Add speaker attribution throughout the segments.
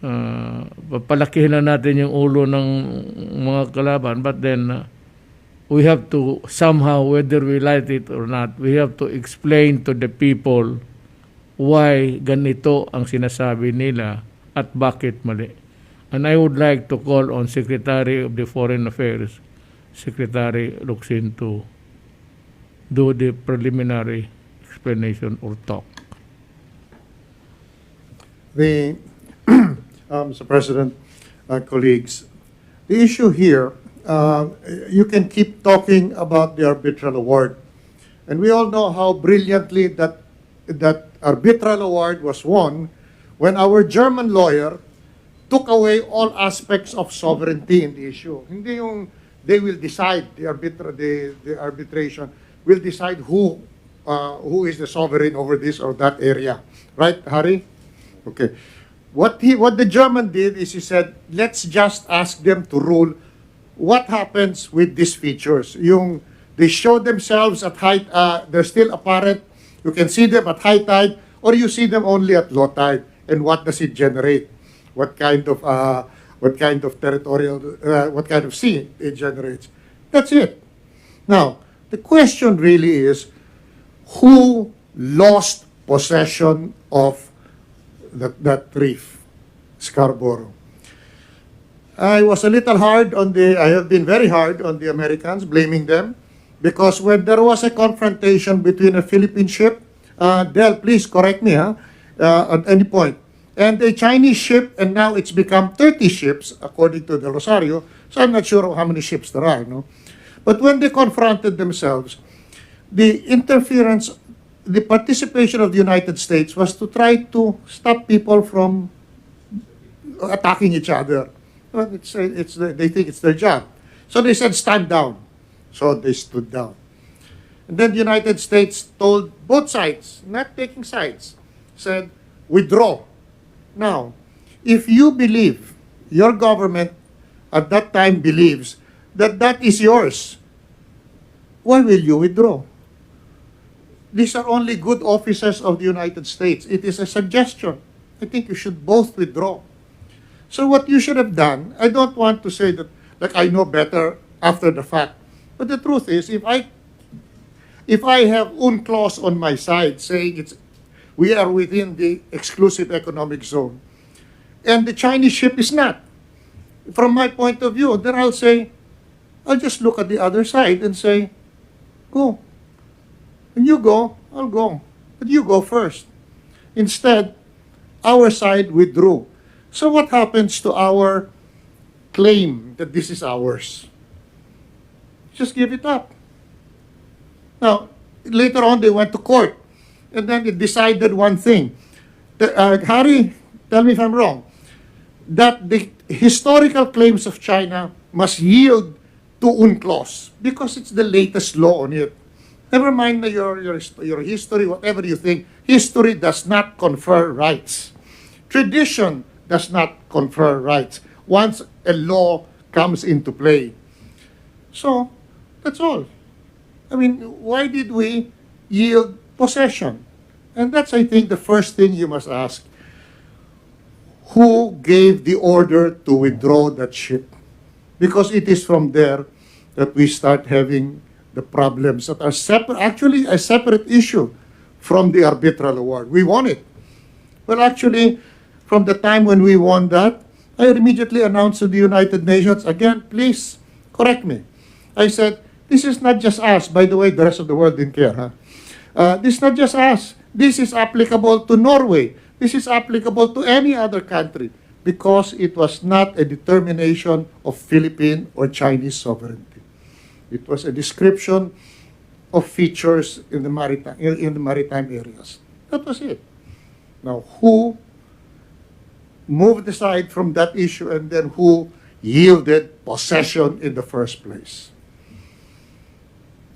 Speaker 1: Papalakihin na natin yung ulo ng mga kalaban, but then we have to somehow, whether we like it or not, we have to explain to the people why ganito ang sinasabi nila at bakit mali. And I would like to call on Secretary of the Foreign Affairs, Secretary Locsin, to do the preliminary explanation or talk.
Speaker 2: Mr. President, colleagues, the issue here, you can keep talking about the arbitral award. And we all know how brilliantly that arbitral award was won when our German lawyer took away all aspects of sovereignty in the issue. Hindi yung they will decide, the arbitration will decide who is the sovereign over this or that area. Right, Harry? Okay. What the German did is he said, let's just ask them to rule what happens with these features. They show themselves at high, they're still apparent, you can see them at high tide, or you see them only at low tide, and what does it generate? What kind of territorial, what kind of sea it generates? That's it. Now, the question really is, who lost possession of that reef, Scarborough? I was a little hard on I have been very hard on the Americans, blaming them, because when there was a confrontation between a Philippine ship, Del, please correct me, at any point, and a Chinese ship, and now it's become 30 ships, according to the Rosario, so I'm not sure how many ships there are, no? But when they confronted themselves, the interference, the participation of the United States was to try to stop people from attacking each other. Well, they think it's their job. So they said, stand down. So they stood down. And then the United States told both sides, not taking sides, said, withdraw. Now, if you believe, your government at that time believes that that is yours, why will you withdraw? These are only good officers of the United States. It is a suggestion. I think you should both withdraw. So what you should have done, I don't want to say that like I know better after the fact, but the truth is, if I have UNCLOS on my side saying we are within the exclusive economic zone, and the Chinese ship is not, from my point of view, then I'll just look at the other side and say, go. And you go, I'll go. But you go first. Instead, our side withdrew. So what happens to our claim that this is ours? Just give it up. Now, later on, they went to court. And then it decided one thing. Harry, tell me if I'm wrong. That the historical claims of China must yield to UNCLOS because it's the latest law on it. Never mind your history, whatever you think. History does not confer rights. Tradition does not confer rights once a law comes into play. So, that's all. I mean, why did we yield possession? And that's, I think, the first thing you must ask. Who gave the order to withdraw that ship? Because it is from there that we start having the problems that are actually a separate issue from the arbitral award. We won it. Well, actually, from the time when we won that, I immediately announced to the United Nations, again, please correct me. I said, this is not just us. By the way, the rest of the world didn't care. This is not just us. This is applicable to Norway. This is applicable to any other country because it was not a determination of Philippine or Chinese sovereignty. It was a description of features in the maritime areas. That was it. Now, who moved aside from that issue and then who yielded possession in the first place?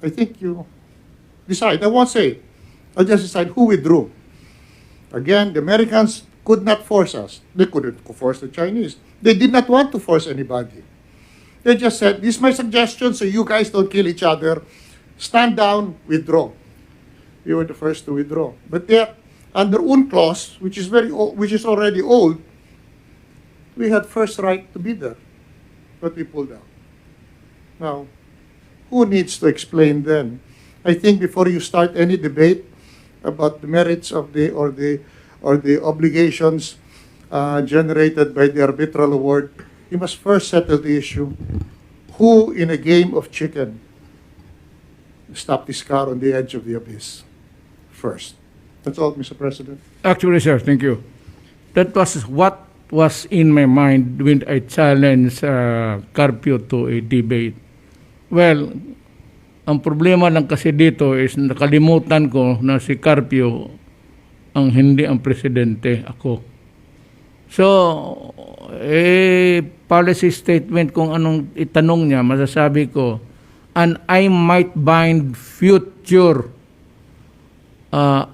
Speaker 2: I think you decide. I won't say. I'll just decide who withdrew. Again, the Americans could not force us. They couldn't force the Chinese. They did not want to force anybody. They just said, this is my suggestion so you guys don't kill each other. Stand down, withdraw. We were the first to withdraw. But yet, under UNCLOS, which is already old, We had first right to be there, but we pulled out. Now, who needs to explain then? I think before you start any debate about the merits of the or the obligations generated by the arbitral award, you must first settle the issue. Who in a game of chicken stopped this car on the edge of the abyss first? That's all, Mr. President.
Speaker 1: Actually, sir, thank you. That was what was in my mind when I challenged Carpio to a debate. Well, ang problema lang kasi dito is nakalimutan ko na si Carpio ang hindi ang presidente, ako. So, policy statement kung anong itanong niya, masasabi ko, and I might bind future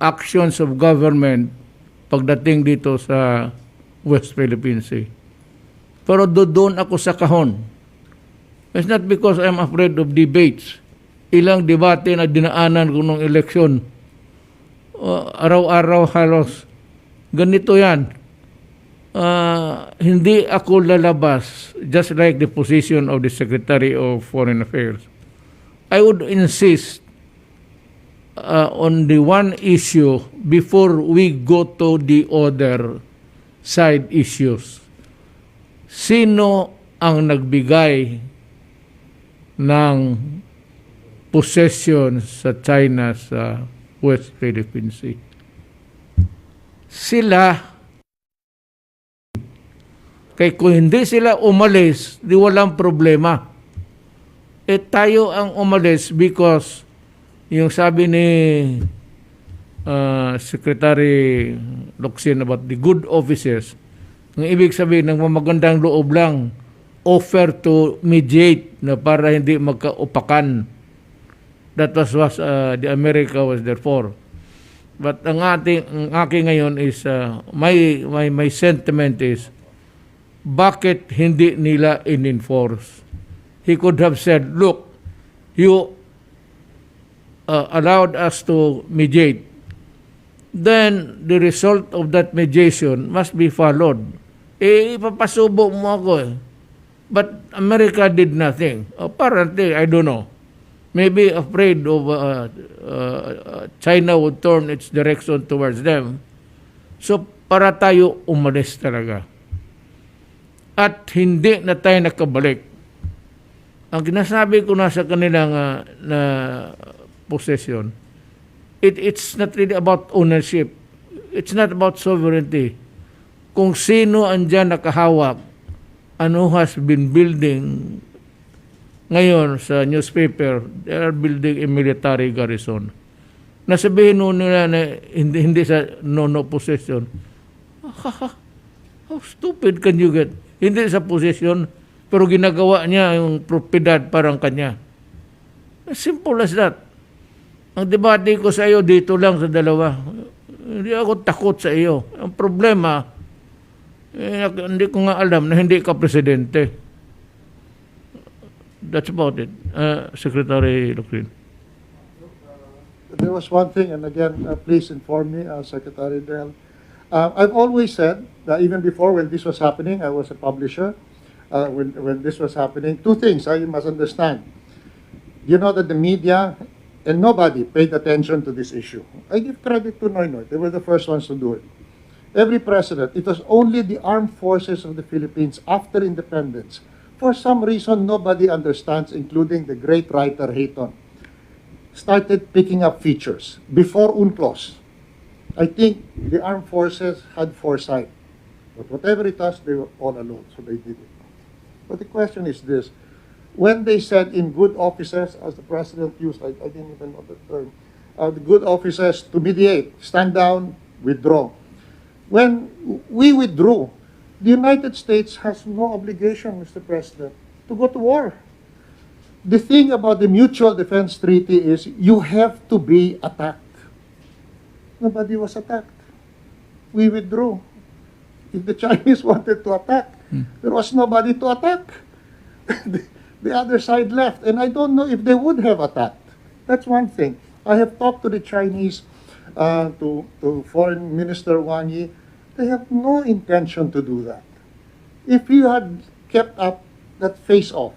Speaker 1: actions of government pagdating dito sa West Philippine Sea. Pero doon ako sa kahon. It's not because I'm afraid of debates. Ilang debate na dinaanan ko nung eleksyon. Araw-araw halos. Ganito yan. Hindi ako lalabas, just like the position of the Secretary of Foreign Affairs. I would insist on the one issue before we go to the other side issues. Sino ang nagbigay ng possession sa China sa West Philippine Sea? Sila. Kaya kung hindi sila umalis, di walang problema. Tayo ang umalis because yung sabi ni Secretary Locsin about the good offices, ang ibig sabihin ng magandang loob lang, offer to mediate na para hindi magkaupakan. That was the America was there for. But ang aking ngayon is, my sentiment is, bakit hindi nila in-enforce? He could have said, look, you allowed us to mediate. Then, the result of that mediation must be followed. Ipapasubo mo ako eh. But America did nothing. Apparently, I don't know. Maybe afraid of China would turn its direction towards them. So, para tayo umalis talaga. At hindi na tayo nakabalik. Ang ginasabi ko na sa kanilang na possession, it's not really about ownership. It's not about sovereignty. Kung sino andyan nakahawak, ano has been building ngayon sa newspaper, they are building a military garrison. Nasabihin nila na hindi sa no possession. How stupid can you get? Hindi sa possession, pero ginagawa niya yung propiedad parang kanya. As simple as that. Ang debate ko sa iyo dito lang sa dalawa. Hindi ako takot sa iyo. Ang problema, hindi ko nga alam na hindi ka presidente. That's about it. Secretary Locsin.
Speaker 2: There was one thing, and again, please inform me, Secretary Del. I've always said that even before when this was happening, I was a publisher. When this was happening, two things you must understand. You know that the media and nobody paid attention to this issue. I give credit to Noynoy. They were the first ones to do it. Every president, it was only the armed forces of the Philippines after independence. For some reason, nobody understands, including the great writer Hayton, started picking up features before UNCLOS. I think the armed forces had foresight. But whatever it was, they were all alone, so they did it. But the question is this. When they said in good offices, as the president used, I didn't even know the term, the good offices to mediate, stand down, withdraw. When we withdrew, the United States has no obligation, Mr. President, to go to war. The thing about the Mutual Defense Treaty is you have to be attacked. Nobody was attacked. We withdrew. If the Chinese wanted to attack, there was nobody to attack. The other side left, and I don't know if they would have attacked. That's one thing. I have talked to the Chinese, to Foreign Minister Wang Yi. They have no intention to do that. If you had kept up that face-off,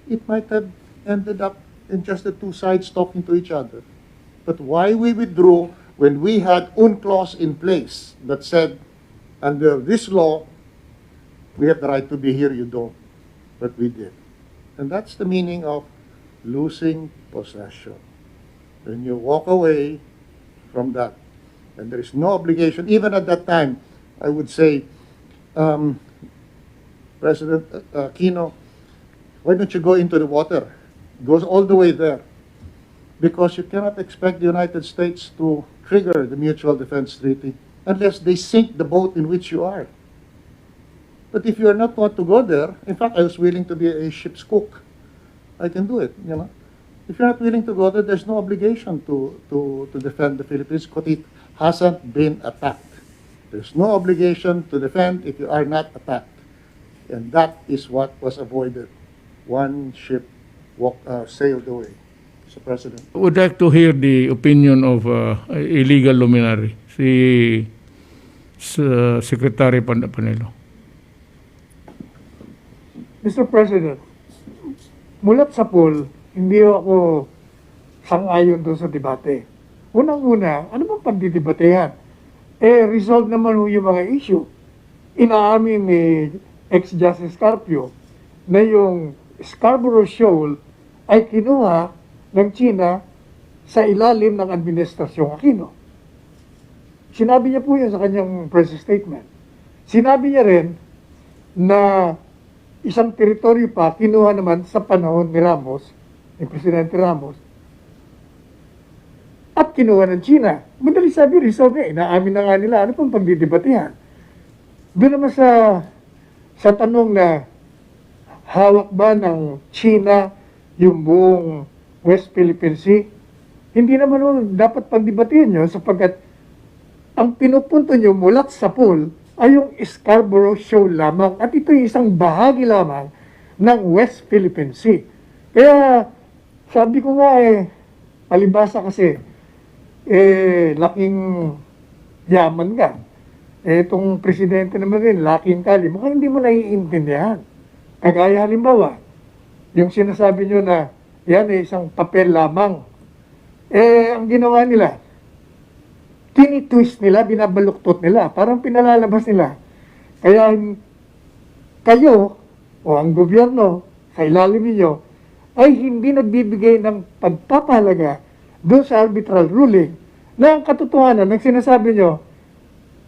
Speaker 2: it might have ended up in just the two sides talking to each other. But why we withdrew when we had clause in place that said, under this law, we have the right to be here, you don't. But we did. And that's the meaning of losing possession. When you walk away from that, and there is no obligation, even at that time, I would say, President Aquino, why don't you go into the water? It goes all the way there. Because you cannot expect the United States to trigger the Mutual Defense Treaty unless they sink the boat in which you are. But if you are not want to go there, in fact, I was willing to be a ship's cook. I can do it, you know. If you're not willing to go there, there's no obligation to defend the Philippines because it hasn't been attacked. There's no obligation to defend if you are not attacked. And that is what was avoided. One ship sailed away. Mr. President.
Speaker 1: I would like to hear the opinion of illegal luminary, si Secretary Panelo.
Speaker 3: Mr. President, mulat sa poll, hindi ako sang-ayon doon sa debate. Unang-una, ano bang pagdidebatehan? Resolve naman yung mga issue. Inaamin ni ex-Justice Carpio na yung Scarborough Shoal ay kinuha ng China sa ilalim ng Administrasyong Aquino. Sinabi niya po yun sa kanyang press statement. Sinabi niya rin na isang teritoryo pa kinuha naman sa panahon ni Ramos, ni Presidente Ramos, at kinuha ng China. Madali sabi, resolve niya. Inaamin na nga nila. Ano pang pagdidebatehan? Doon naman sa tanong na hawak ba ng China yung buong West Philippine Sea? Hindi naman dapat pagdebatehan nyo sapagkat ang pinupunto nyo mulat sa pool ay yung Scarborough Shoal lamang. At ito yung isang bahagi lamang ng West Philippine Sea. Kaya sabi ko nga palibasa kasi, laking yaman ka. Itong presidente naman rin, laking kali. Mukhang hindi mo naiintindihan. Kagaya halimbawa, yung sinasabi nyo na yan ay isang papel lamang. Ang ginawa nila, tinitwist nila, binabaluktot nila, parang pinalalabas nila. Kaya kayo, o ang gobyerno, sa ilalim ninyo, ay hindi nagbibigay ng pagpapahalaga doon sa arbitral ruling na ang katotohanan, ng sinasabi nyo,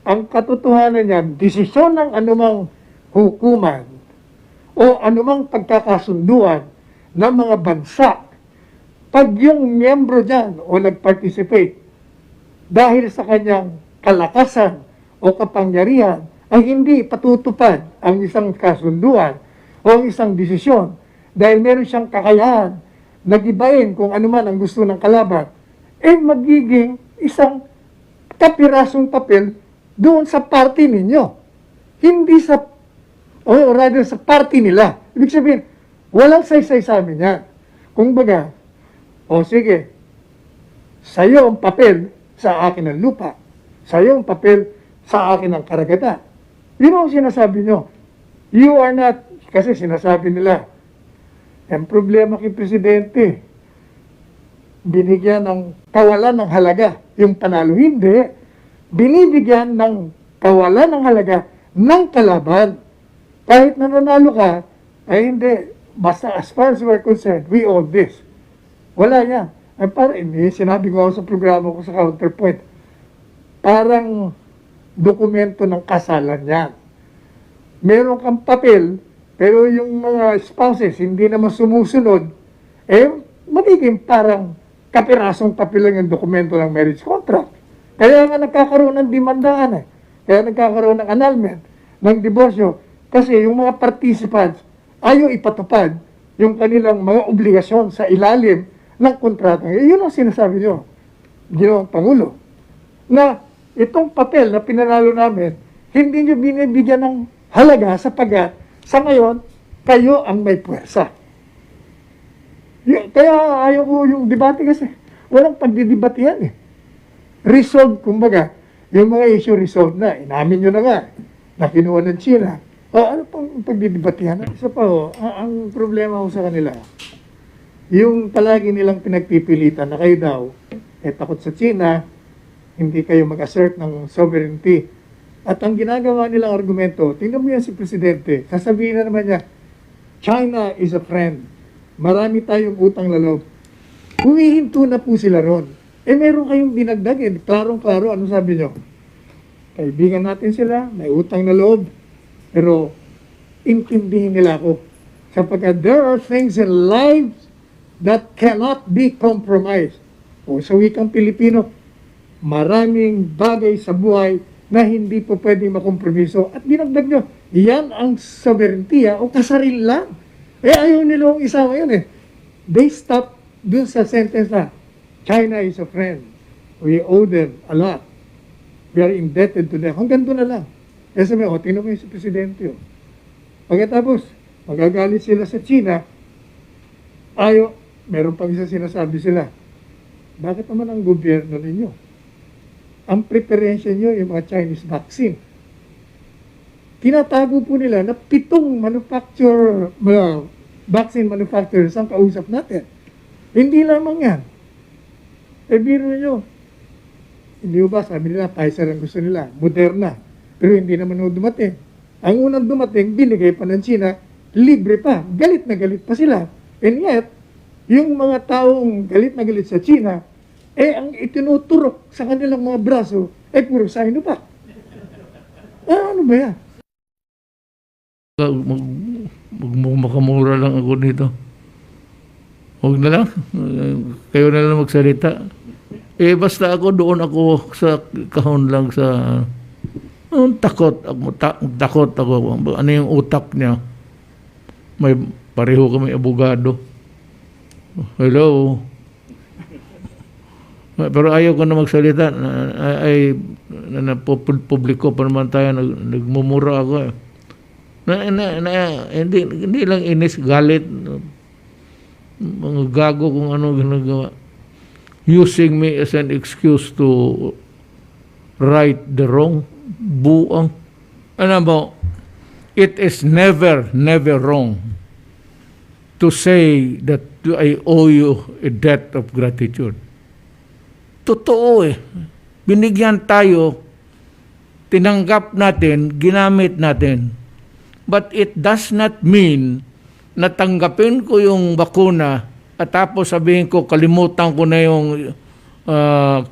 Speaker 3: ang katotohanan niyan, desisyon ng anumang hukuman o anumang pagkakasunduan ng mga bansa, pag yung miyembro dyan o nag-participate dahil sa kanyang kalakasan o kapangyarihan ay hindi patutupad ang isang kasunduan o ang isang desisyon dahil meron siyang kakayahan na gibain kung ano man ang gusto ng kalaban, magiging isang kapirasong papel doon sa party ninyo. Hindi sa, o rather sa party nila. Ibig sabihin, walang saysay sa amin yan. Kung baga, sige, sa'yo ang papel sa akin ang lupa. Sa'yo ang papel sa akin ang karagatan. Yun ang sinasabi nyo. You are not, kasi sinasabi nila, ang problema kay Presidente, binigyan ng kawalan ng halaga yung panalo. Hindi. Binibigyan ng kawalan ng halaga ng kalaban. Kahit na nanalo ka, ay hindi. Basta as far as we're concerned, we own this. Wala yan. Ay parang, sinabi ko sa programa ko sa Counterpoint, parang dokumento ng kasalan yan. Meron kang papel, pero yung mga spouses hindi naman sumusunod, magiging parang kapirasong papel lang yung dokumento ng marriage contract. Kaya nga nagkakaroon ng demandaan Kaya nagkakaroon ng annulment, ng diborsyo. Kasi yung mga participants ayaw ipatupad yung kanilang mga obligasyon sa ilalim ng kontrata. Yun ang sinasabi nyo, Ginoong Pangulo, na itong papel na pinanalo namin, hindi nyo binibigyan ng halaga sapagkat sa ngayon, kayo ang may puwersa. Kaya ayaw ko yung debate kasi walang pagdidebate yan Resolve, kumbaga, yung mga issue resolved na. Inamin nyo na nga na kinuha ng China. O ano pang pagdidibatihan? Isa pa ang problema ko sa kanila, yung palagi nilang pinagpipilitan na kayo daw, takot sa China, hindi kayo mag-assert ng sovereignty. At ang ginagawa nilang argumento, tingnan mo yan si Presidente, sasabihin na naman niya, China is a friend. Marami tayong utang na loob. Humihinto na po sila ron. Meron kayong dinagdag klarong-klaro, ano sabi nyo? Kaibigan natin sila, may utang na loob, pero intindihin nila ako. Sapagkat there are things in life that cannot be compromised. O sa wikang Pilipino, maraming bagay sa buhay na hindi po pwedeng makompromiso. At dinagdag nyo, yan ang sovereignty o kasaril lang. Ayaw nilang isama yun They stop dun sa sentence na, China is a friend. We owe them a lot. We are indebted to them. Hanggang doon na lang. Kasi tingnan mo yung si Presidente. Pagkatapos, magagalit sila sa China, meron pang isa sinasabi sila, bakit naman ang gobyerno ninyo? Ang preparation nyo yung mga Chinese vaccine. Tinatago po nila na 7 vaccine manufacturers ang kausap natin. Hindi lamang yan. Biro nyo, hindi ba sabi nila, Pfizer ang gusto nila, Moderna. Pero hindi naman dumating. Ang unang dumating, binigay pa ng China, libre pa. Galit na galit pa sila. And yet, yung mga taong galit na galit sa China, ang itinuturok sa kanilang mga braso, puro Sinovac. Ano ba yan?
Speaker 1: Makamura lang ako dito. Huwag na lang. Kayo na lang magsalita. Basta doon ako sa kahon lang sa... takot ako. Ano yung utak niya? May pareho kami abogado. Hello? Pero ayaw ko na magsalita. Publiko pa naman tayo. Nagmumura ako hindi lang inis, galit. Mga gago kung ano ginagawa. Using me as an excuse to right the wrong. Buang. Ano mo, it is never wrong to say that I owe you a debt of gratitude. Totoo Binigyan tayo, tinanggap natin, ginamit natin. But it does not mean na tanggapin ko yung bakuna at tapos sabihin ko, kalimutan ko na yung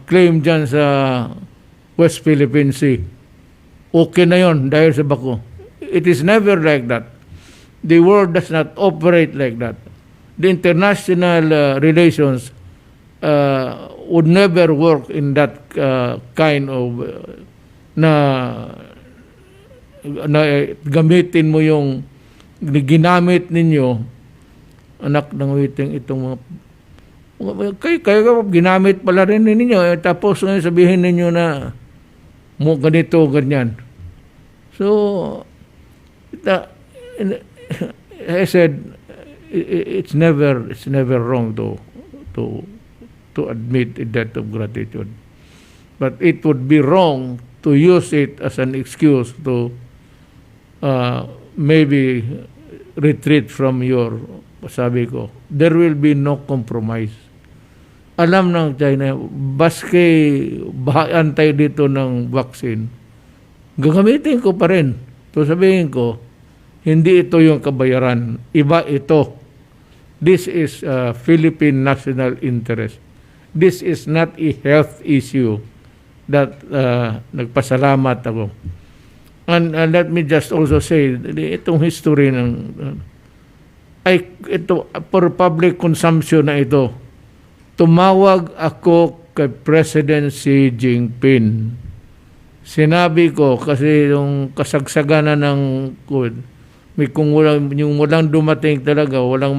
Speaker 1: claim dyan sa West Philippine Sea. Okay na yon dahil sa bako. It is never like that. The world does not operate like that. The international relations would never work in that kind of na gamitin mo yung ginamit ninyo, anak ng witing, itong mga kayo ginamit pala rin ninyo, tapos ngayon sabihin ninyo na mo ganito, ganyan. So I said it's never wrong to admit a debt of gratitude, but it would be wrong to use it as an excuse to maybe retreat from your, sabi ko, there will be no compromise. Alam ng China, baske bahaan tayo dito ng vaccine, gagamitin ko pa rin. So sabihin ko, hindi ito yung kabayaran, iba ito. This is Philippine national interest. This is not a health issue that nagpasalamat ako. And let me just also say, itong history ng ito for public consumption na ito. Tumawag ako kay President Xi Jinping. Sinabi ko kasi yung kasagsagan na ng COVID, may kung walang dumating talaga, walang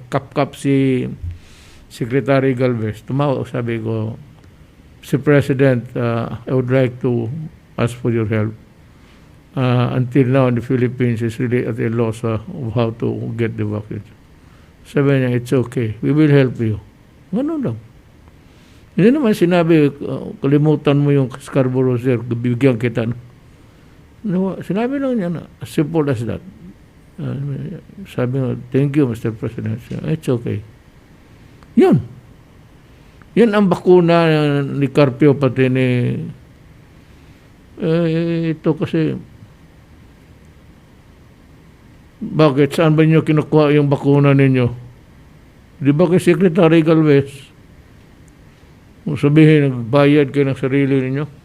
Speaker 1: kap si Secretary Galvez. Tumawag, sabi ko, si President, I would like to ask for your help. Until now, the Philippines is really at a loss of how to get the vaccine. Sabi niya, it's okay. We will help you. Ganun lang. Hindi naman sinabi, kalimutan mo yung Scarborough, sir, bibigyan kita. No, sinabi lang niya na, as simple as that. Sabi nga, thank you, Mr. President. It's okay. Yun. Yan ang bakuna ni Carpio pati ni ito kasi bakit? Saan ba niyo kinukuha yung bakuna ninyo? Di ba kay Secretary Galvez? Kung sabihin, nagbayad kayo ng sarili ninyo?